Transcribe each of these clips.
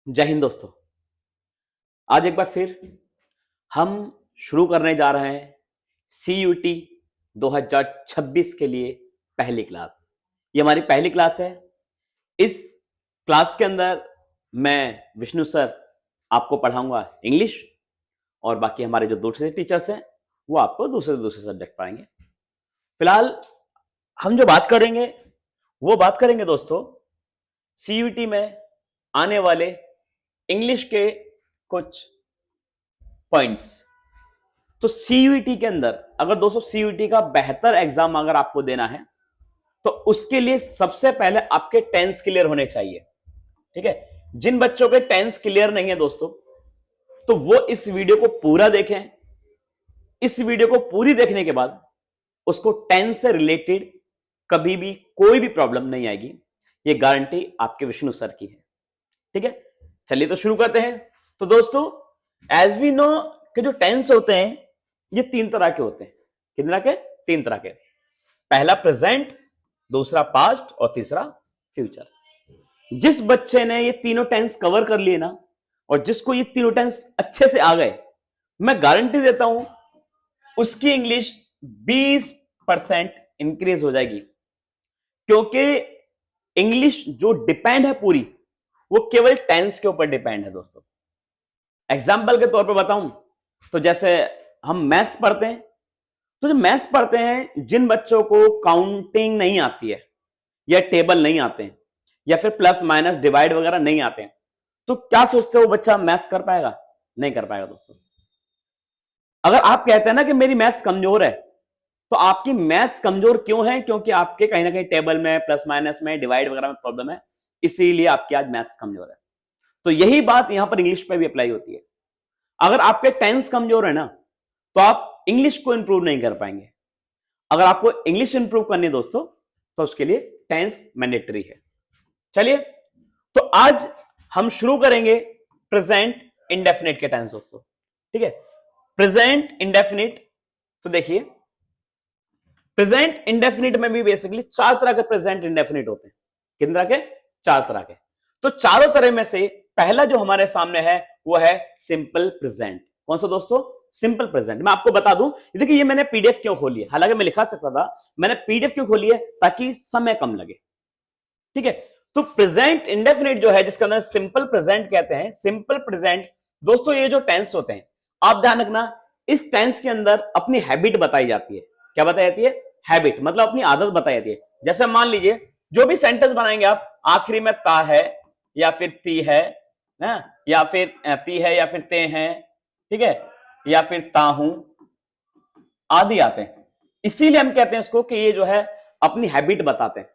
जय हिंद दोस्तों। आज एक बार फिर हम शुरू करने जा रहे हैं CUT 2026 के लिए पहली क्लास। ये हमारी पहली क्लास है। इस क्लास के अंदर मैं विष्णु सर आपको पढ़ाऊंगा इंग्लिश, और बाकी हमारे जो दूसरे टीचर्स हैं वो आपको दूसरे दूसरे सब्जेक्ट पढ़ाएंगे। फिलहाल हम जो बात करेंगे वो बात करेंगे दोस्तों CUT में आने वाले इंग्लिश के कुछ पॉइंट्स। तो CUT के अंदर अगर दोस्तों CUT का बेहतर एग्जाम अगर आपको देना है तो उसके लिए सबसे पहले आपके टेंस क्लियर होने चाहिए। ठीक है, जिन बच्चों के टेंस क्लियर नहीं है दोस्तों, तो वो इस वीडियो को पूरा देखें। इस वीडियो को पूरी देखने के बाद उसको टेंस से रिलेटेड कभी भी कोई भी प्रॉब्लम नहीं आएगी, ये गारंटी आपके विष्णु सर की है। ठीक है, चलिए तो शुरू करते हैं। तो दोस्तों, एज वी नो कि जो टेंस होते हैं ये तीन तरह के होते हैं। कितने तरह के? तीन तरह के। पहला प्रेजेंट, दूसरा पास्ट और तीसरा फ्यूचर। जिस बच्चे ने ये तीनों टेंस कवर कर लिए ना, और जिसको ये तीनों टेंस अच्छे से आ गए, मैं गारंटी देता हूं उसकी इंग्लिश 20% इंक्रीज हो जाएगी। क्योंकि इंग्लिश जो डिपेंड है पूरी, वो केवल टेंस के ऊपर डिपेंड है दोस्तों। एग्जाम्पल के तौर पर बताऊं तो जैसे हम मैथ्स पढ़ते हैं, तो जब मैथ्स पढ़ते हैं, जिन बच्चों को काउंटिंग नहीं आती है या टेबल नहीं आते हैं या फिर प्लस माइनस डिवाइड वगैरह नहीं आते हैं, तो क्या सोचते हो वो बच्चा मैथ्स कर पाएगा? नहीं कर पाएगा दोस्तों। अगर आप कहते हैं ना कि मेरी मैथ्स कमजोर है, तो आपकी मैथ्स कमजोर क्यों है? क्योंकि आपके कहीं ना कहीं टेबल में, प्लस माइनस में, डिवाइड वगैरह में प्रॉब्लम है, इसीलिए आपकी आज मैथ्स कमजोर है। तो यही बात यहां पर इंग्लिश पे भी अप्लाई होती है। अगर आपके टेंस कमजोर है ना, तो आप इंग्लिश को इंप्रूव नहीं कर पाएंगे। अगर आपको इंग्लिश इंप्रूव करनी है दोस्तों, तो उसके लिए टेंस मैंडेटरी है। चलिए, तो आज हम शुरू करेंगे प्रेजेंट इंडेफिनिट के टेंस दोस्तों। ठीक है, प्रेजेंट इंडेफिनिट। तो देखिए, प्रेजेंट इंडेफिनिट में भी बेसिकली चार तरह के प्रेजेंट इंडेफिनिट होते हैं। कितने तरह के? चार तरह के। तो चारों तरह में से पहला जो हमारे सामने है वो है सिंपल प्रेजेंट। कौन सा दोस्तों? Simple present. मैं आपको बता दूं, देखिए ये मैंने पीडीएफ क्यों खोली है, हालांकि मैं लिखा सकता था, मैंने पीडीएफ क्यों खोली है? ताकि समय कम लगे। ठीक है, तो प्रेजेंट इंडेफिनिट जो है, जिसका अंदर सिंपल प्रेजेंट कहते हैं, सिंपल प्रेजेंट दोस्तों, ये जो टेंस होते हैं, आप ध्यान रखना, इस टेंस के अंदर अपनी हैबिट बताई जाती है। क्या बताई जाती है? हैबिट, मतलब अपनी आदत बताई जाती है। जैसे मान लीजिए, जो भी सेंटेंस बनाएंगे आप, आखिरी में ता है या फिर ती है ना, या फिर ती है या फिर ते हैं, ठीक है, या फिर ता हूं, आदि आते हैं। इसीलिए हम कहते हैं इसको कि ये जो है अपनी हैबिट बताते हैं।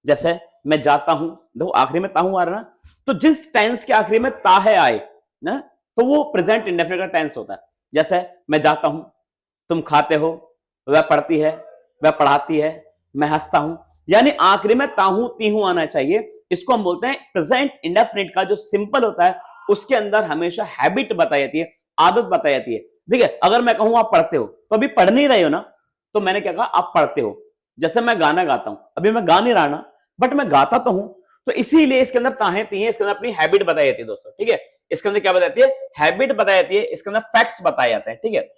जैसे मैं जाता हूं, देखो आखिरी में ता हूं आ रहा ना, तो जिस टेंस के आखिरी में ता है आए ना, तो वो प्रेजेंट इंडेफिनिट का टेंस होता है। जैसे मैं जाता हूं, तुम खाते हो, वह पढ़ती है, वह पढ़ाती है, मैं हंसता हूं, यानी आखिरी में ताहू तीहू आना चाहिए। इसको हम बोलते हैं प्रेजेंट इंडेफिनिट का जो सिंपल होता है, उसके अंदर हमेशा हैबिट बताई जाती है, आदत बताई जाती है। ठीक है, अगर मैं कहूं आप पढ़ते हो, तो अभी पढ़ नहीं रहे हो ना, तो मैंने क्या कहा? आप पढ़ते हो। जैसे मैं गाना गाता हूं, अभी मैं गा नहीं रहा ना, बट मैं गाता तो हूं, तो इसीलिए इसके अंदर ताहे तीहे, इसके अंदर अपनी हैबिट बताई जाती है दोस्तों। ठीक है, इसके अंदर क्या बताती है? हैबिट बताई जाती है, इसके अंदर फैक्ट्स बताए जाते हैं। ठीक है,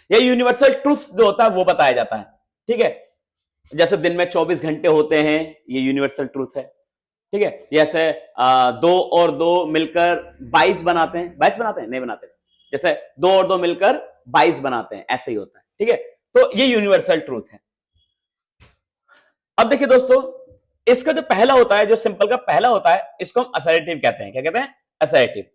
या यूनिवर्सल ट्रूथ जो होता है वो बताया जाता है। ठीक है, जैसे दिन में 24 घंटे होते हैं, ये यूनिवर्सल ट्रूथ है। ठीक है, जैसे दो और दो मिलकर 22 बनाते हैं, 22 बनाते हैं? नहीं बनाते। जैसे दो और दो मिलकर 22 बनाते हैं, ऐसे ही होता है। ठीक है, तो ये यूनिवर्सल ट्रूथ है। अब देखिए दोस्तों, इसका जो पहला होता है, जो सिंपल का पहला होता है, इसको हम असर्टिव कहते हैं। क्या कहते हैं? असर्टिव।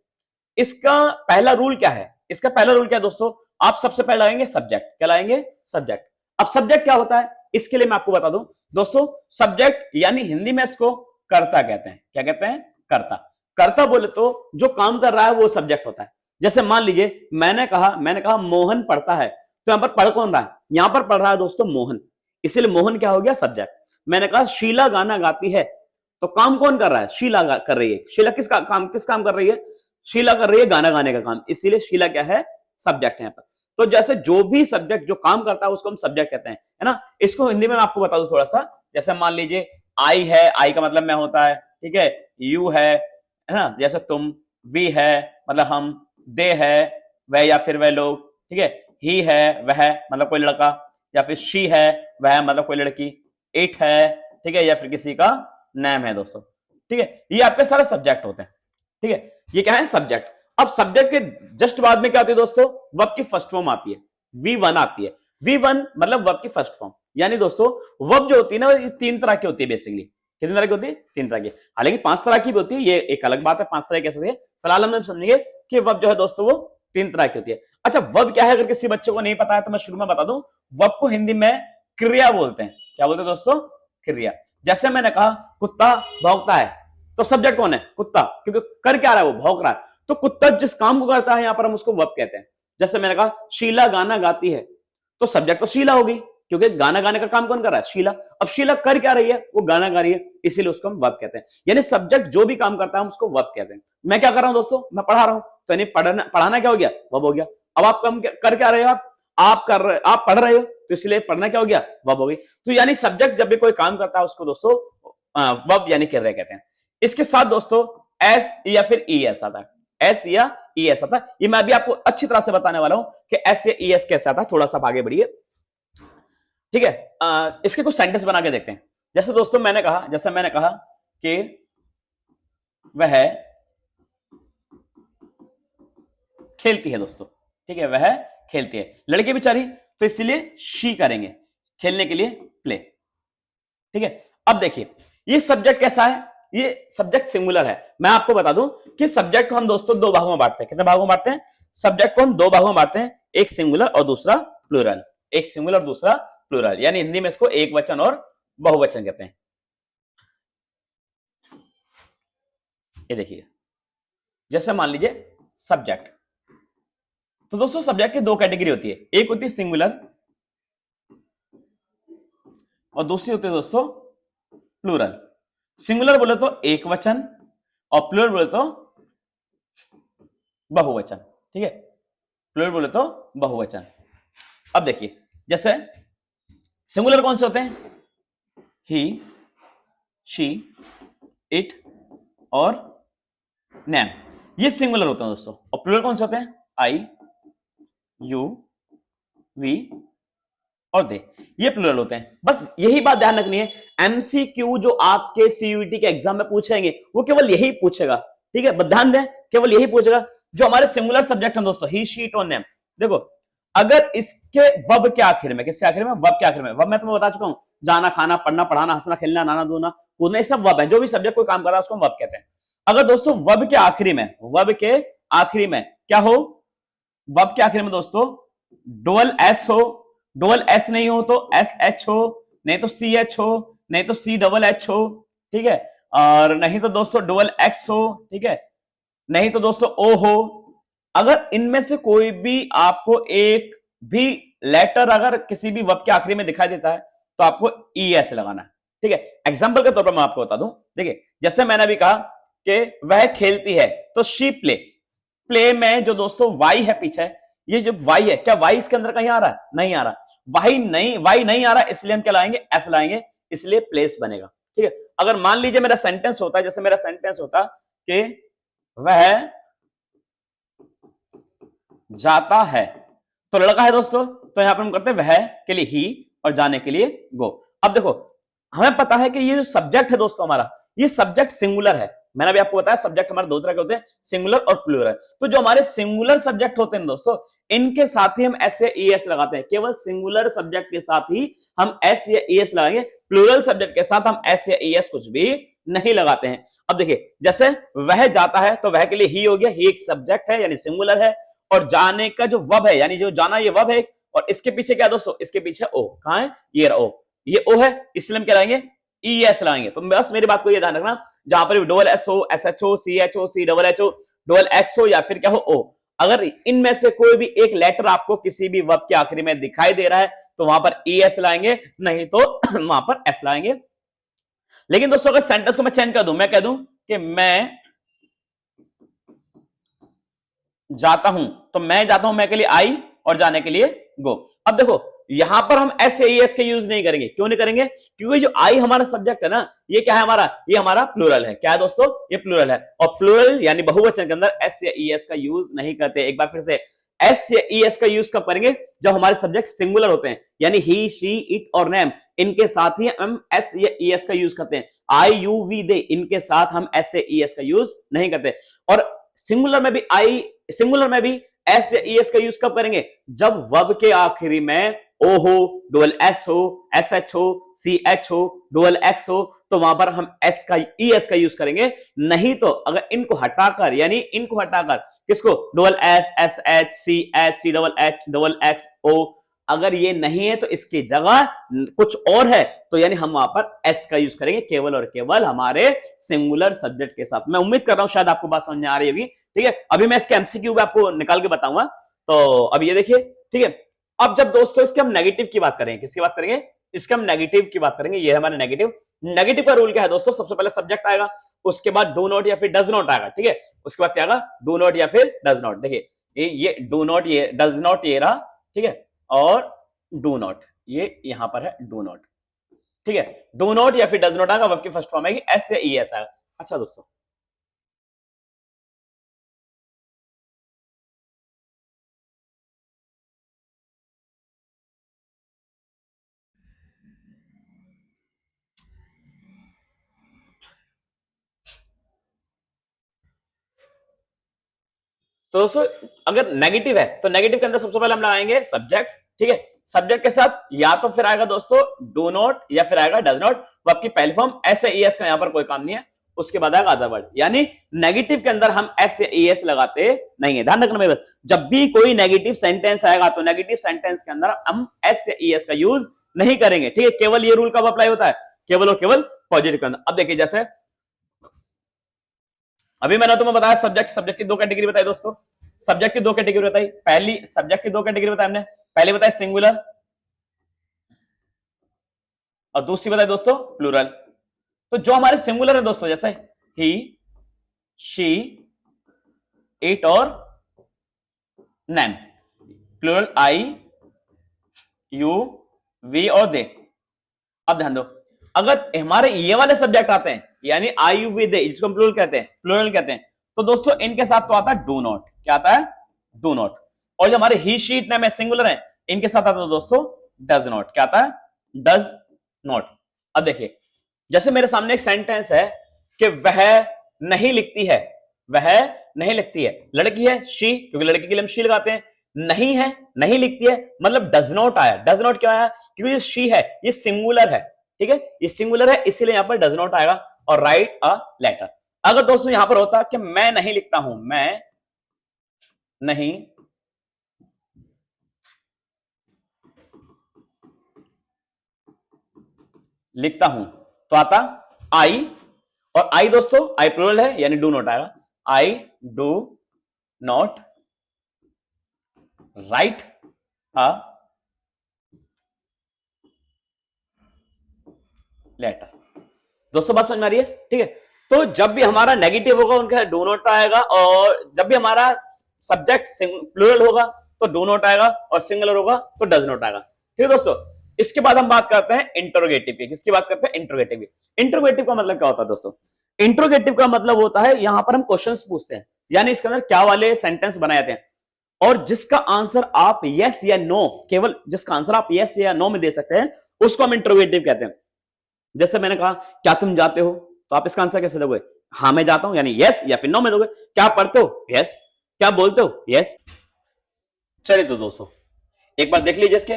इसका पहला रूल क्या है? इसका पहला रूल क्या है दोस्तों? आप सबसे पहले लाएंगे सब्जेक्ट। क्या लाएंगे? सब्जेक्ट। अब सब्जेक्ट क्या होता है, इसके लिए मैं आपको बता दूं दोस्तों, सब्जेक्ट यानी हिंदी में इसको कर्ता कहते हैं। क्या कहते हैं? कर्ता। कर्ता बोले तो जो काम कर रहा है वो सब्जेक्ट होता है। जैसे मान लीजिए, मैंने कहा मोहन पढ़ता है, तो यहां पर पढ़ कौन रहा है? यहां पर पढ़ रहा है दोस्तों मोहन, इसीलिए मोहन क्या हो गया? सब्जेक्ट। मैंने कहा शीला गाना गाती है, तो काम कौन कर रहा है? शीला कर रही है। शीला किस काम कर रही है? शीला कर रही है गाना गाने का काम, इसीलिए शीला क्या है? सब्जेक्ट है यहाँ पर। तो जैसे जो भी सब्जेक्ट जो काम करता है उसको हम सब्जेक्ट कहते हैं, है ना। इसको हिंदी में मैं आपको बता दूं थोड़ा सा। जैसे मान लीजिए आई है, आई का मतलब मैं होता है, ठीक है, यू है, है ना, जैसे तुम, वी है मतलब हम, दे है वह या फिर वह लोग, ठीक है, ही है वह मतलब कोई लड़का, या फिर शी है वह मतलब कोई लड़की, इट है, ठीक है, या फिर किसी का नाम है दोस्तों, ठीक है, ये आपके सारे सब्जेक्ट होते हैं, ठीक है, ये क्या है सब्जेक्ट। अब सब्जेक्ट के जस्ट बाद में क्या होती है दोस्तों, वर्ब की फर्स्ट फॉर्म आती है, V1 आती है। V1 मतलब वर्ब की फर्स्ट फॉर्म, यानी दोस्तों वर्ब जो होती है ना, ये तीन तरह की होती है बेसिकली। कितनी तरह की होती है, तीन तरह की, हालांकि पांच तरह की भी होती है, ये एक अलग बात है, पांच तरह कैसे होती है, फिलहाल हम समझेंगे कि वर्ब जो है दोस्तों वो तीन तरह की होती है। अच्छा वर्ब क्या है, अगर किसी बच्चे को नहीं पता है तो मैं शुरू में बता दूं, वर्ब को हिंदी में क्रिया बोलते हैं। क्या बोलते हैं दोस्तों, क्रिया। जैसे मैंने कहा कुत्ता भौंकता है, तो सब्जेक्ट कौन है, कुत्ता, क्योंकि कर क्या रहा है, वो भौंक रहा है, तो कुत्ता जिस काम को करता है यहां पर हम उसको वर्ब कहते हैं। जैसे मैंने कहा शीला गाना गाती है, तो सब्जेक्ट तो शीला होगी, क्योंकि गाना गाने का काम कौन कर रहा है, शीला। अब शीला कर क्या रही है, वो गाना गा रही है, इसीलिए उसको हम वर्ब कहते हैं। यानी सब्जेक्ट जो भी काम करता है हम उसको वर्ब कहते हैं। मैं क्या कर रहा हूं दोस्तों, मैं पढ़ा रहा हूं, तो यानी पढ़ाना क्या हो गया, वर्ब हो गया। अब आप कम कर क्या रहे हो, आप पढ़ रहे हो, तो इसलिए पढ़ना क्या हो गया, वर्ब हो गई। तो यानी सब्जेक्ट जब भी कोई काम करता है उसको दोस्तों वर्ब यानी क्रिया कहते हैं। इसके साथ दोस्तों एस या फिर ई एस आता है, एस या ई एस आता है। ये मैं अभी आपको अच्छी तरह से बताने वाला हूं कि एस या ई एस कैसे आता है। थोड़ा सा आगे बढ़िए, ठीक है। इसके कुछ सेंटेंस बना के देखते हैं। जैसे दोस्तों मैंने कहा कि वह खेलती है दोस्तों, ठीक है, वह खेलती है, लड़की बेचारी, तो इसलिए शी करेंगे, खेलने के लिए प्ले, ठीक है। अब देखिए ये सब्जेक्ट कैसा है, ये सब्जेक्ट सिंगुलर है। मैं आपको बता दूं कि सब्जेक्ट को हम दोस्तों दो भागों में बांटते हैं। कितने भागों में बांटते हैं, सब्जेक्ट को हम दो भागों में बांटते हैं, एक सिंगुलर और दूसरा प्लूरल, एक सिंगुलर दूसरा प्लूरल, यानी हिंदी में इसको एक वचन और बहुवचन कहते हैं। ये देखिए जैसे मान लीजिए सब्जेक्ट, तो दोस्तों सब्जेक्ट की दो कैटेगरी होती है, एक होती है सिंगुलर और दूसरी होती है दोस्तों प्लूरल। सिंगुलर बोले तो एक वचन और प्लूरल बोले तो बहुवचन, ठीक है, प्लूरल बोले तो बहुवचन। अब देखिए जैसे सिंगुलर कौन से होते हैं, ही, शी, इट और नैम, ये सिंगुलर होते हैं दोस्तों। और प्लूरल कौन से होते हैं, आई, यू, वी और दे, ये प्लूरल होते हैं। बस यही बात ध्यान रखनी है, एमसीक्यू जो आपके सीयूईटी के एग्जाम में पूछेंगे वो केवल यही पूछेगा, ठीक है, ध्यान दें, केवल यही पूछेगा। जो हमारे सिंगुलर सब्जेक्ट हैं दोस्तों, ही, शी, इट और नेम, देखो अगर इसके वर्ब के आखिर में, किसके आखिर में, वर्ब के आखिर में, वर्ब मैं तुम्हें बता चुका हूं, जाना, खाना, पढ़ना, पढ़ाना, हंसना, खेलना, नाना, धोना, कूदना, ये सब वर्ब है। जो भी सब्जेक्ट कोई काम कर रहा है उसको वर्ब कहते हैं। अगर दोस्तों वर्ब के आखिरी में, वर्ब के आखिरी में क्या हो, वर्ब के आखिर में दोस्तों डबल एस हो, डबल एस नहीं हो तो एस एच हो, नहीं तो सी एच हो, नहीं तो सी डबल एच हो, ठीक है, और नहीं तो दोस्तों डबल एक्स हो, ठीक है, नहीं तो दोस्तों ओ हो। अगर इनमें से कोई भी आपको एक भी लेटर अगर किसी भी वर्ब के आखिरी में दिखाई देता है तो आपको ई एस लगाना है, ठीक है। एग्जांपल के तौर पर मैं आपको बता दूं, देखिए जैसे मैंने अभी कहा कि वह खेलती है, तो शी प्ले, प्ले में जो दोस्तों वाई है पीछे, ये जो वाई है, क्या वाई इसके अंदर कहीं आ रहा है, नहीं आ रहा, वाई नहीं आ रहा, इसलिए हम क्या लाएंगे, एस लाएंगे, इसलिए प्लेस बनेगा, ठीक है। अगर मान लीजिए मेरा सेंटेंस होता है, जैसे मेरा सेंटेंस होता कि वह जाता है, तो लड़का है दोस्तों, तो यहां पर हम करते हैं वह के लिए ही और जाने के लिए गो। अब देखो हमें पता है कि ये जो सब्जेक्ट है दोस्तों हमारा, ये सब्जेक्ट सिंगुलर है। मैंने अभी आपको बताया सब्जेक्ट हमारे दो तरह के होते हैं, सिंगुलर और प्लूरल। तो जो हमारे सिंगुलर सब्जेक्ट होते हैं दोस्तों, इनके साथ ही हम एस या ई एस लगाते हैं। केवल सिंगुलर सब्जेक्ट के साथ ही हम एस या ई एस लगाएंगे, प्लूरल सब्जेक्ट के साथ हम एस या ई एस कुछ भी नहीं लगाते हैं। अब देखिए जैसे वह जाता है, तो वह के लिए ही हो गया, ही एक सब्जेक्ट है यानी सिंगुलर है, और जाने का जो वर्ब है यानी जो जाना ये वर्ब है, और इसके पीछे क्या दोस्तों, इसके पीछे ओ, कहां है, ये ओ, ये ओ है, इसलिए हम क्या लाएंगे, ई एस लाएंगे। तो बस मेरी बात को ये ध्यान रखना, जहां पर डबल एस हो, एस एच हो, सी एच हो, सी डबल एच हो, डबल एक्स हो या फिर क्या हो ओ, अगर इनमें से कोई भी एक लेटर आपको किसी भी वर्ब के आखिरी में दिखाई दे रहा है तो वहां पर ई एस लाएंगे, नहीं तो वहां पर एस लाएंगे। लेकिन दोस्तों अगर सेंटेंस को मैं चेंज कर दूं, मैं कह दूं कि मैं जाता हूं, तो मैं जाता हूं मैं के लिए आई और जाने के लिए गो। अब देखो यहां पर हम एस या ईएस का यूज नहीं करेंगे। क्यों नहीं करेंगे? क्योंकि जो आई हमारा सब्जेक्ट है ना, ये क्या है हमारा? ये हमारा प्लूरल है। क्या है दोस्तों? ये प्लूरल है। और प्लूरल यानी बहुवचन के अंदर एस या ईएस का यूज नहीं करते। एक बार फिर से, एस या ईएस का यूज कब करेंगे? जब हमारे सब्जेक्ट सिंगुलर होते हैं, यानी ही, शी, इट और नेम, इनके साथ ही हम एस या ईएस का यूज करते हैं। आई, यू, वी, दे, इनके साथ हम एस या ईएस का यूज नहीं करते। और सिंगुलर में भी सिंगुलर में भी एस या ईएस का यूज कब करेंगे? जब वर्ब के आखिरी में ओ हो, डुअल एस हो, एस एच हो, सी एच हो, डुअल एक्स हो, तो वहां पर हम एस का, ईएस का यूज करेंगे। नहीं तो अगर इनको हटाकर, यानी इनको हटाकर, किसको? Dual S, S H, C double H, double X, O, अगर ये नहीं है तो इसकी जगह कुछ और है, तो यानी हम वहां पर एस का यूज करेंगे, केवल और केवल हमारे सिंगुलर सब्जेक्ट के साथ। मैं उम्मीद कर रहा हूं शायद आपको बात समझ में आ रही होगी। ठीक है, अभी मैं इसके एमसीक्यू भी आपको निकाल के बताऊंगा। तो अब ये देखिए, ठीक है, अब जब दोस्तों इसके हम नेगेटिव की बात करेंगे, किसकी बात करेंगे? इसके हम नेगेटिव की बात करेंगे। ये हमारा नेगेटिव। नेगेटिव का रूल क्या है दोस्तों? सबसे पहले सब्जेक्ट आएगा, उसके बाद डू नॉट या फिर डज नॉट आएगा। ठीक है, उसके बाद क्या आएगा? डू नॉट या फिर डज नॉट। देखिए ये डू नॉट, ये डज नॉट, ये रहा। ठीक है, और डू नॉट, ये यहां पर है डू नॉट। ठीक है, डू नॉट या फिर डज नॉट आएगा, वर्ब की फर्स्ट फॉर्म आएगी, एस या ईएस आएगा। अच्छा दोस्तों, तो दोस्तों अगर नेगेटिव है तो नेगेटिव के अंदर सबसे पहले हम लगाएंगे सब्जेक्ट। ठीक है, सब्जेक्ट के साथ या तो फिर आएगा दोस्तों डू नॉट या फिर आएगा डज नॉट। वो आपकी पहली फॉर्म एस या ईएस का यहां पर कोई काम नहीं है। उसके बाद आएगा अदर वर्ड, यानी नेगेटिव के अंदर हम एस या ईएस लगाते नहीं है। ध्यान रखना मेरे बस, जब भी कोई नेगेटिव सेंटेंस आएगा तो नेगेटिव सेंटेंस के अंदर हम एस या ईएस का यूज नहीं करेंगे। ठीक है, केवल ये रूल कब अप्लाई होता है? केवल और केवल पॉजिटिव के अंदर। अब देखिए, जैसे अभी मैंने तुम्हें बताया सब्जेक्ट की दो कैटेगरी बताई दोस्तों। सब्जेक्ट की दो कैटेगरी बताई। पहली सब्जेक्ट की दो कैटेगरी बताई हमने। पहले बताया सिंगुलर और दूसरी बताई दोस्तों प्लूरल। तो जो हमारे सिंगुलर है दोस्तों, जैसे ही, शी, इट और नैन। प्लूरल आई, यू, वी और दे। अब ध्यान दो, अगर हमारे ये वाले सब्जेक्ट आते हैं, यानी आई, यू, वी, दे, जिसको हम प्लूरल कहते हैं, तो दोस्तों इनके साथ तो आता है डू नॉट। क्या आता है? Do not. और जो हमारे ही, शी, इट, नेम है, सिंगुलर है, इनके साथ आता है दोस्तों डज नॉट। क्या आता है? Does not. अब देखिए, जैसे मेरे सामने एक सेंटेंस है कि वह नहीं लिखती है, वह नहीं लिखती है, लड़की है शी, क्योंकि लड़की के लिए हम शी लगाते हैं। नहीं है, नहीं लिखती है, मतलब डज नॉट आया। डज नॉट क्यों आया? क्योंकि ये शी है, ये सिंगुलर है। ठीक है, ये सिंगुलर है, इसीलिए यहां पर डज नॉट आएगा। और राइट अ लेटर। अगर दोस्तों यहां पर होता कि मैं नहीं लिखता हूं, मैं नहीं लिखता हूं, तो आता आई। और आई दोस्तों, आई प्लूरल है, यानी डू नॉट आएगा। I do not write a letter. दोस्तों बात समझ में आ रही है? ठीक है, तो जब भी हमारा नेगेटिव होगा उनके डू नॉट आएगा, और जब भी हमारा सब्जेक्ट प्लूरल होगा तो डू नॉट आएगा, और सिंगुलर होगा तो डज नॉट आएगा। ठीक है दोस्तों, इसके बाद हम बात करते हैं इंट्रोगेटिव की। किसकी बात करते हैं? इंट्रोगेटिव की। इंट्रोगेटिव का मतलब क्या होता है दोस्तों? इंट्रोगेटिव का मतलब होता है यहां पर हम क्वेश्चंस पूछते हैं, यानी इसके अंदर क्या वाले सेंटेंस बनाए जाते हैं, और जिसका आंसर आप यस या नो, केवल जिसका आंसर आप यस या नो में दे सकते हैं, उसको हम इंट्रोगेटिव कहते हैं। जैसे मैंने कहा, क्या तुम जाते हो? तो आप इसका आंसर कैसे दोगे? हाँ मैं जाता हूं, यानी यस या फिर नो में दोगे। क्या पढ़ते हो? यस। क्या बोलते हो? यस। चलिए तो दोस्तों एक बार देख लीजिए इसके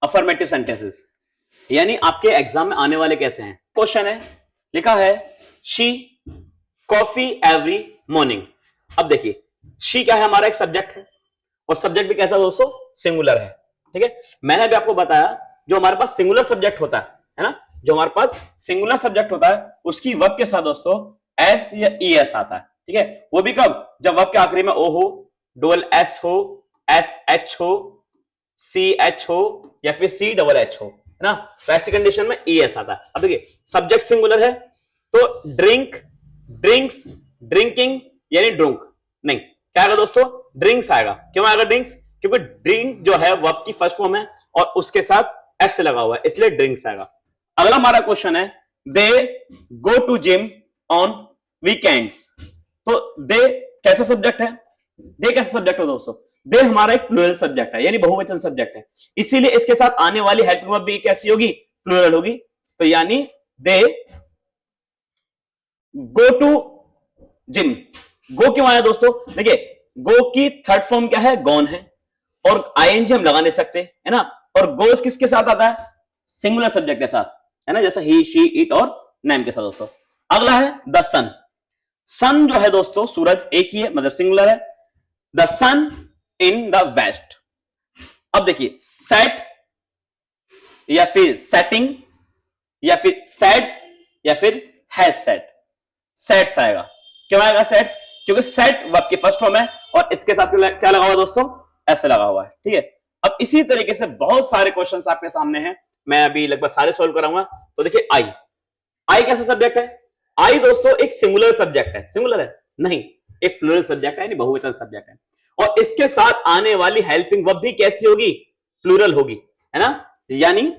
अफर्मेटिव सेंटेंसेस, यानी आपके एग्जाम में आने वाले कैसे हैं। क्वेश्चन है, लिखा है शी कॉफी एवरी मॉर्निंग। अब देखिए, शी क्या है? हमारा एक सब्जेक्ट है, और सब्जेक्ट भी कैसा दोस्तों? सिंगुलर है। ठीक है, मैंने भी आपको बताया जो हमारे पास सिंगुलर सब्जेक्ट होता है ना, जो हमारे पास सिंगुलर सब्जेक्ट होता है उसकी वर्ब के साथ दोस्तों एस या ईएस आता है। ठीक है, वो भी कब? जब वर्ब के आखिरी में ओ हो, डबल एस हो, एस एच हो, सी एच हो, या फिर सी डबल एच हो, है ना, तो ऐसी कंडीशन में ईएस आता है। अब देखिए, सब्जेक्ट सिंगुलर है तो ड्रिंक, ड्रिंक्स, ड्रिंकिंग, यानी ड्रुंक नहीं, क्या आएगा दोस्तों? ड्रिंक्स आएगा। क्यों आएगा ड्रिंक्स? क्योंकि ड्रिंक जो है वर्ब की फर्स्ट फॉर्म है और उसके साथ एस लगा हुआ है, इसलिए ड्रिंक्स आएगा। अगला हमारा क्वेश्चन है they go to gym on weekends. तो दे कैसा सब्जेक्ट है? दे कैसा सब्जेक्ट है दोस्तों? दे हमारा एक प्लूरल सब्जेक्ट है, यानी बहुवचन सब्जेक्ट है, इसीलिए इसके साथ आने वाली हेल्पिंग वर्ब भी कैसी होगी? प्लूरल होगी। तो यानी दे गो टू जिम। गो क्यों आया दोस्तों? देखिए गो की थर्ड फॉर्म क्या है? गॉन है, और आईएनजी हम लगा नहीं सकते, है ना। और गोस किसके साथ आता है? सिंगुलर सब्जेक्ट के साथ, है ना, जैसे ही, शी, इट और नेम के साथ दोस्तों। अगला है द सन। सन जो है दोस्तों सूरज एक ही है, मतलब सिंगुलर है। The sun in the west. अब देखिए सेट या फिर सेटिंग या फिर सेट्स या फिर हैज सेट। सेट्स आएगा। क्यों आएगा सेट्स? क्योंकि सेट वर्ब की फर्स्ट फॉर्म है और इसके साथ क्या लगा हुआ दोस्तों? ऐसे लगा हुआ है, ठीक है। अब इसी तरीके से बहुत सारे क्वेश्चंस आपके सामने हैं, मैं अभी लगभग सारे सॉल्व कराऊंगा। तो देखिए आई, आई कैसा सब्जेक्ट है? आई दोस्तों एक सिंगुलर सब्जेक्ट है। सिंगुलर है नहीं, एक प्लूरल सब्जेक्ट है, यानी बहुवचन सब्जेक्ट है, और इसके साथ आने वाली हेल्पिंग वर्ब भी कैसी होगी? प्लूरल होगी, है ना। यानी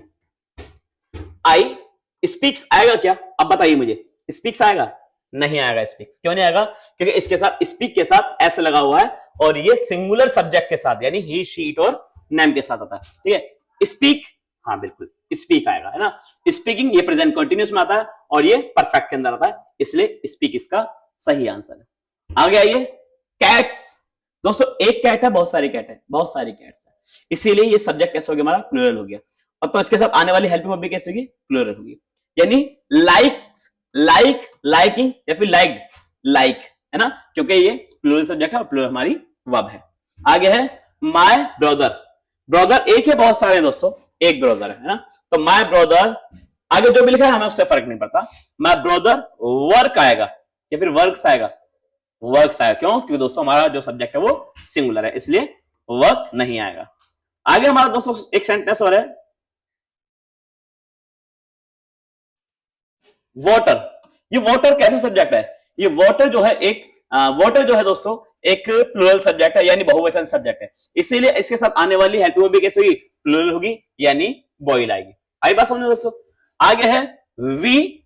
आई स्पीक्स आएगा क्या? अब बताइए मुझे, स्पीक्स आएगा? नहीं आएगा स्पीक्स। क्यों नहीं आएगा? क्योंकि इसके साथ स्पीक के साथ एस लगा हुआ है और ये सिंगुलर सब्जेक्ट के साथ, यानी ही, शी, इट और नेम के साथ आता है, ठीक है। स्पीक, हाँ बिल्कुल स्पीक आएगा, है ना। स्पीकिंग ये प्रेजेंट कंटिन्यूस में आता है और ये परफेक्ट के अंदर आता है, इसलिए स्पीक इसका सही आंसर है। आगे आइए, कैट्स। दोस्तों एक कैट है, बहुत सारी कैट है, बहुत सारी कैट्स है, इसीलिए ये सब्जेक्ट कैसे हो गया हमारा? प्लूरल हो गया। और तो इसके साथ आने वाली हेल्पिंग वर्ब भी कैसे होगी? प्लूरल होगी। यानी लाइक, लाइक, लाइकिंग या फिर लाइक्ड, लाइक, है ना, क्योंकि ये प्लूरल सब्जेक्ट है और प्लूरल हमारी वर्ब है। आगे है माय ब्रदर। ब्रदर एक है, बहुत सारे दोस्तों, एक ब्रदर है ना। तो माय ब्रदर आगे जो भी लिखा है हमें उससे फर्क नहीं पड़ता। माय ब्रदर वर्क आएगा या फिर वर्क्स आएगा? वर्क्स आएगा। क्यों? क्योंकि दोस्तों हमारा जो सब्जेक्ट है वो सिंगुलर है, इसलिए वर्क नहीं आएगा। आगे हमारा दोस्तों एक सेंटेंस और है वाटर। ये वाटर कैसा सब्जेक्ट है? ये वाटर जो है एक वाटर जो है दोस्तों एक प्लूरल सब्जेक्ट है, यानी बहुवचन सब्जेक्ट है, इसीलिए इसके साथ आने वाली हेल्पिंग वर्ब भी कैसे होगी? प्लूरल होगी, यानी बॉयल आएगी। आई बात समझो दोस्तों। आगे है वी।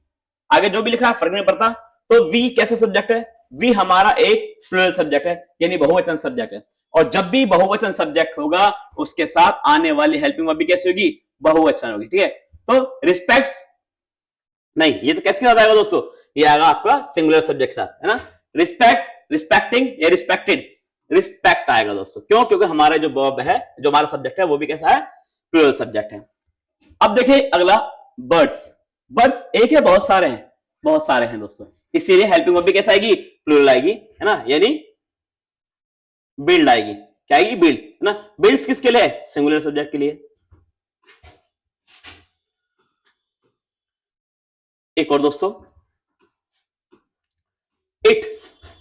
आगे जो भी लिखा है फर्क नहीं पड़ता। तो वी कैसा सब्जेक्ट है? वी हमारा एक प्लूरल सब्जेक्ट है, यानी बहुवचन सब्जेक्ट है, और जब भी बहुवचन सब्जेक्ट होगा उसके साथ आने वाली हेल्पिंग वर्ब भी कैसी होगी? बहुवचन होगी, ठीक है। तो रिस्पेक्ट्स नहीं, ये तो कैसे आएगा दोस्तों? ये आएगा आपका सिंगुलर सब्जेक्ट साथ, है ना। रिस्पेक्ट, रिस्पेक्टिंग या रिस्पेक्टेड, रिस्पेक्ट आएगा दोस्तों। क्यों? क्योंकि हमारा जो वर्ब है, जो हमारा सब्जेक्ट है वो भी कैसा है? प्लूरल सब्जेक्ट है। अब देखिए अगला बर्ड्स। बर्ड्स एक है, बहुत सारे हैं, बहुत सारे हैं दोस्तों, इसीलिए हेल्पिंग वर्ब भी कैसा आएगी? प्लूरल आएगी, है ना, यानी बिल्ड आएगी। क्या आएगी? बिल्ड, है ना। बिल्ड्स किसके लिए? सिंगुलर सब्जेक्ट के लिए। एक और दोस्तों इट।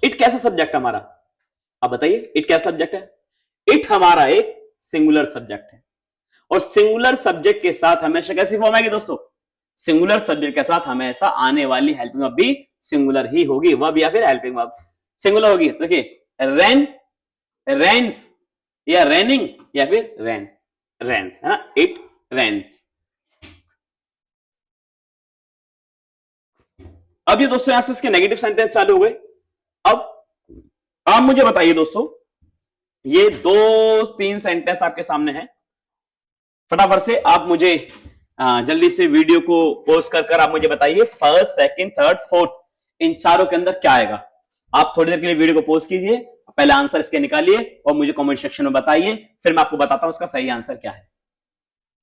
इट कैसा सब्जेक्ट है हमारा? आप बताइए इट कैसा सब्जेक्ट है? इट हमारा एक सिंगुलर सब्जेक्ट है, और सिंगुलर सब्जेक्ट के साथ हमेशा कैसी फॉर्म आएगी दोस्तों? सिंगुलर सब्जेक्ट के साथ हमेशा आने वाली हेल्पिंग वर्ब भी सिंगुलर ही होगी, वर्ब या फिर हेल्पिंग वर्ब सिंगुलर होगी। देखिए रेन, रेन्स या रेनिंग या फिर रेन, रेन्स, है ना। It rains. अब ये दोस्तों यहां से इसके नेगेटिव सेंटेंस चालू हो गए। अब आप मुझे बताइए दोस्तों, ये 2-3 सेंटेंस आपके सामने हैं, फटाफट से आप मुझे जल्दी से वीडियो को पॉज कर आप मुझे बताइए फर्स्ट, सेकंड, थर्ड, फोर्थ, इन चारों के अंदर क्या आएगा। आप थोड़ी देर के लिए वीडियो को पॉज कीजिए, पहले आंसर इसके निकालिए और मुझे कमेंट सेक्शन में बताइए, फिर मैं आपको बताता हूं इसका सही आंसर क्या है।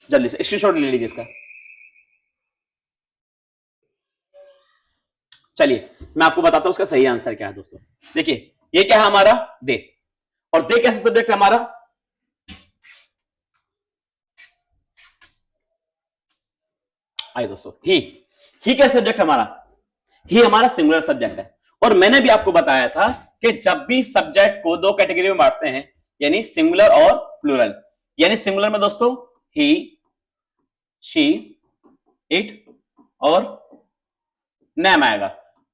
जल्दी से स्क्रीनशॉट ले लीजिए इसका। चलिए मैं आपको बताता हूं उसका सही आंसर क्या है दोस्तों। देखिए ये क्या है हमारा? दे। और दे कैसा सब्जेक्ट है हमारा? आइए दोस्तों ही क्या सब्जेक्ट हमारा? ही हमारा सिंगुलर सब्जेक्ट है, और मैंने भी आपको बताया था कि जब भी सब्जेक्ट को दो कैटेगरी में बांटते हैं, यानी सिंगुलर और प्लूरल, यानी सिंगुलर में दोस्तों ही, शी, इट और नेम आएगा,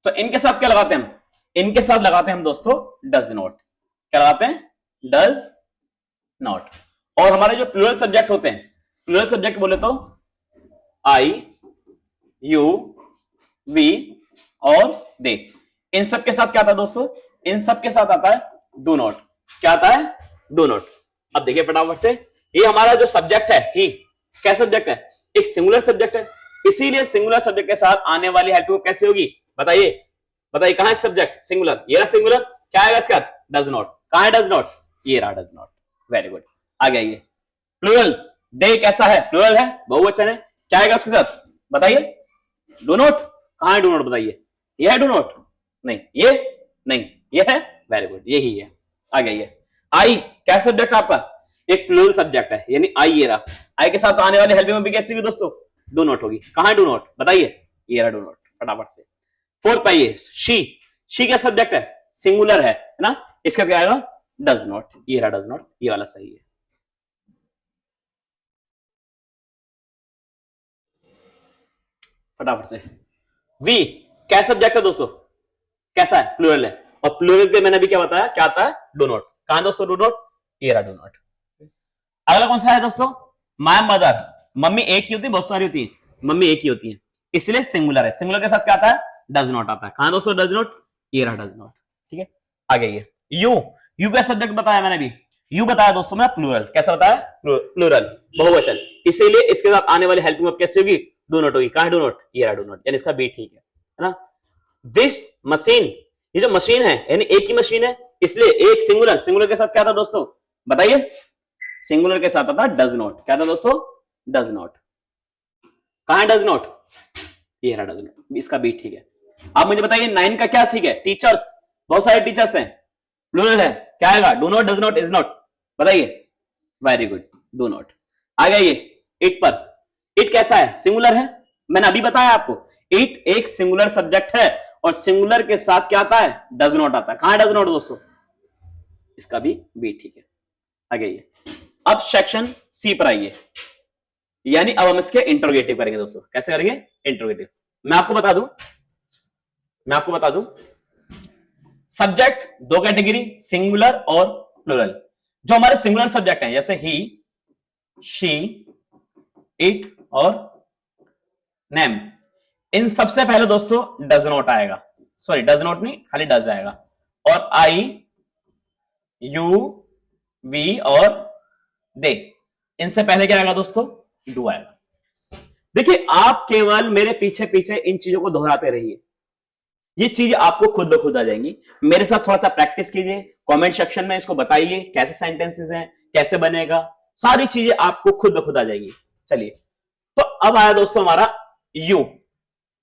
तो इनके साथ क्या लगाते हैं हम? इनके साथ लगाते हैं हम दोस्तों डज नॉट। क्या लगाते हैं? Does not. और हमारे जो प्लूरल सब्जेक्ट होते हैं, प्लूरल सब्जेक्ट बोले तो आई, यू, वी और दे। इन सब के साथ क्या आता है दोस्तों, इन सब के साथ आता है डू नॉट। क्या आता है, डू नॉट। अब देखिए फटाफट से, ये हमारा जो सब्जेक्ट है ही, क्या सब्जेक्ट है, एक सिंगुलर सब्जेक्ट है, इसीलिए सिंगुलर सब्जेक्ट के साथ आने वाली हेल्पिंग वर्ब कैसे होगी, बताइए बताइए, कहां है सब्जेक्ट, सिंगुलर, ये रहा सिंगुलर, क्या आएगा इसके साथ, डज नॉट। कहां है डज नॉट, ये रहा डज नॉट। वेरी गुड, आ गया ये। प्लूरल, दे कैसा है, प्लूरल है, बहुवचन है, क्या आएगा उसके साथ, बताइए, डू नॉट। कहां है डू नॉट, बताइए, ये है डू नॉट, नहीं ये नहीं, ये है, वेरी गुड, यही है, आ गया ये। आई क्या सब्जेक्ट आपका, एक प्लूरल सब्जेक्ट है, यानी आई, ये रहा, आई के साथ आने वाले हेल्पिंग वर्ब भी कैसी होगी दोस्तों, डू नॉट होगी। कहां है डू नॉट, बताइए, ये रहा डू नॉट, फटाफट से। फोर्थ पाइए, शी क्या सब्जेक्ट है, सिंगुलर है ना, इसका क्या आएगा, डज नॉट, ये रहा डज नॉट, ये वाला सही है। फटाफट से, वी क्या सब्जेक्ट है दोस्तों, कैसा है, प्लूरल है, और प्लूरल के मैंने अभी क्या बताया, क्या आता है, डू नॉट। कहां दोस्तों डू नॉट, ये रहा डू नॉट। अगला कौन सा है दोस्तों, माय मदर, मम्मी एक ही होती है, बहुत सारी होती है, मम्मी एक ही होती है, इसलिए सिंगुलर है, सिंगुलर के साथ क्या आता है, डज नॉट आता है। कहां दोस्तों डज नॉट, ये रहा डज नॉट, ठीक है, आ गया ये। यू का सब्जेक्ट बताया मैंने अभी, यू बताया दोस्तों मैं प्लूरल, कैसा बताया, प्लूरल, बहुवचन, इसीलिए इसके साथ आने वाली हेल्पिंग वर्ब कैसे होगी, डू नॉट होगी। कहां डू नॉट, ये रहा डू नॉट, यानी इसका बी ठीक है ना। दिस मशीन, ये जो मशीन है यानी एक ही मशीन है, इसलिए एक सिंगुलर, सिंगुलर के साथ क्या था दोस्तों, बताइए, सिंगुलर के साथ आता डज नॉट। क्या था दोस्तों, डज नॉट। कहां है डज नॉट, ये रहा डज नॉट, इसका बी ठीक है। आप मुझे बताइए 9 का क्या ठीक है, टीचर्स, बहुत सारे टीचर्स हैं, प्लूरल है, क्या आएगा, do not, does not, is not, बताइए, वेरी गुड, डू नॉट। आ गया ये इट पर, इट कैसा है, सिंगुलर है, मैंने अभी बताया आपको, इट एक सिंगुलर सब्जेक्ट है और सिंगुलर के साथ क्या आता है, डज नॉट आता है। कहां डज नॉट दोस्तों, इसका भी बी ठीक है, आ गया ये। अब सेक्शन सी पर आइए, यानी अब हम इसके इंट्रोगेटिव करेंगे दोस्तों। कैसे करेंगे, इंट्रोगेटिव। मैं आपको बता दूं सब्जेक्ट दो कैटेगरी, सिंगुलर और प्लूरल। जो हमारे सिंगुलर सब्जेक्ट हैं जैसे ही, शी, इट और नेम, इन सबसे पहले दोस्तों डज नॉट आएगा, सॉरी डज नॉट नहीं, खाली डज आएगा। और आई, यू, वी और दे, इनसे पहले क्या आएगा दोस्तों, डू आएगा। देखिए आप केवल मेरे पीछे पीछे इन चीजों को दोहराते रहिए, ये चीज आपको खुद ब खुद आ जाएंगी। मेरे साथ थोड़ा सा प्रैक्टिस कीजिए, कमेंट सेक्शन में इसको बताइए कैसे सेंटेंसेस हैं, कैसे बनेगा, सारी चीजें आपको खुद ब खुद आ जाएंगी। चलिए, तो अब आया दोस्तों हमारा यू।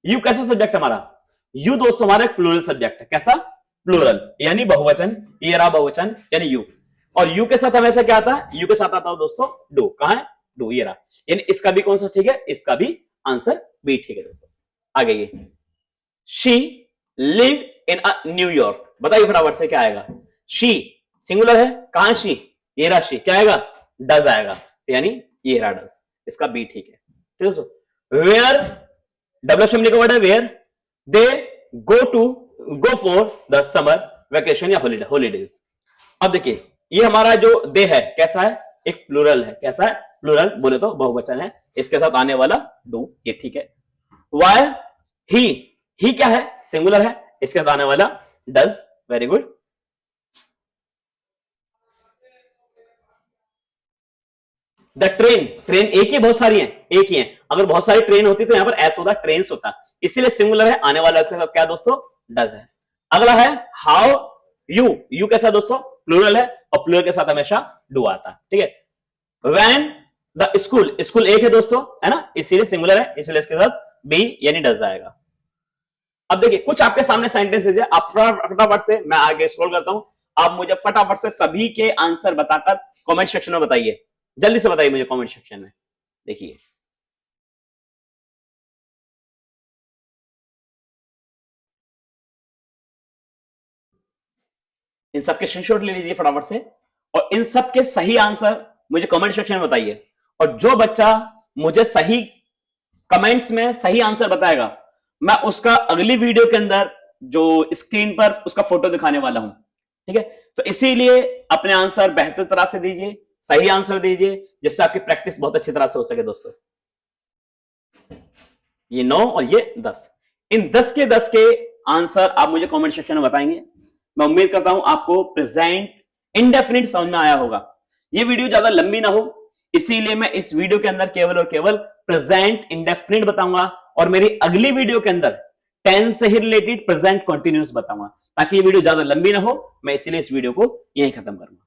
यू कैसा सब्जेक्ट हमारा, यू दोस्तों हमारा प्लूरल सब्जेक्ट है। कैसा, प्लूरल यानी बहुवचन, ये रहा बहुवचन यानी यू। और यू के साथ हमेशा क्या आता है, यू के साथ आता है दोस्तों डू। कहां है, डू, ये रहा, यानी इसका भी कौन सा ठीक है, इसका भी आंसर बी ठीक है दोस्तों। आ गई, शी लिव इन न्यूयॉर्क, बताइए फटाफट से क्या आएगा, शी सिंगुलर है, कहां शी, ये रहा शी, क्या आएगा, डज आएगा, यानी ये रहा डज, इसका बी ठीक है। ठीक है दोस्तों। वेयर, डब्ल्यूएचएम का वर्ड है where, they go for the summer vacation या हॉलीडेज। अब देखिए ये हमारा जो दे है कैसा है, एक प्लूरल है। कैसा है, प्लूरल बोले तो बहुवचन है, इसके साथ आने वाला डू, ये ठीक है। वाई, ही क्या है, सिंगुलर है, इसके साथ आने वाला does, very good. The train एक ही, बहुत सारी है, एक ही है, अगर बहुत सारी ट्रेन होती तो यहां पर एस होता, ट्रेन्स होता, इसीलिए सिंगुलर है, आने वाला इसके साथ क्या दोस्तों, डज है। अगला है हाउ, यू कैसा दोस्तों, प्लूरल है और प्लूरल के साथ हमेशा डू आता है, ठीक है। व्हेन द स्कूल एक है दोस्तों, है ना, इसीलिए सिंगुलर है, इसलिए इसके साथ बी यानी डज आएगा। अब देखिए कुछ आपके सामने सेंटेंसेस है, आप फटाफट से, मैं आगे स्क्रॉल करता हूं, आप मुझे फटाफट से सभी के आंसर बताकर कमेंट सेक्शन में बताइए, जल्दी से बताइए मुझे कमेंट सेक्शन में। देखिए इन सबके स्क्रीनशॉट ले लीजिए फटाफट से, और इन सबके सही आंसर मुझे कमेंट सेक्शन में बताइए। और जो बच्चा मुझे सही कमेंट्स में सही आंसर बताएगा, मैं उसका अगली वीडियो के अंदर जो स्क्रीन पर उसका फोटो दिखाने वाला हूं, ठीक है। तो इसीलिए अपने आंसर बेहतर तरह से दीजिए, सही आंसर दीजिए जिससे आपकी प्रैक्टिस बहुत अच्छी तरह से हो सके दोस्तों। ये 9 और ये 10, इन 10 के 10 के आंसर आप मुझे कमेंट सेक्शन में बताएंगे। मैं उम्मीद करता हूं आपको प्रेजेंट इंडेफिनिट समझ में आया होगा। ये वीडियो ज्यादा लंबी ना हो, इसीलिए मैं इस वीडियो के अंदर केवल और केवल प्रेजेंट इंडेफिनिट बताऊंगा और मेरी अगली वीडियो के अंदर टेंस से ही रिलेटेड प्रेजेंट कंटीन्यूअस बताऊंगा, ताकि ये वीडियो ज्यादा लंबी ना हो। मैं इसीलिए इस वीडियो को यहीं खत्म करूंगा।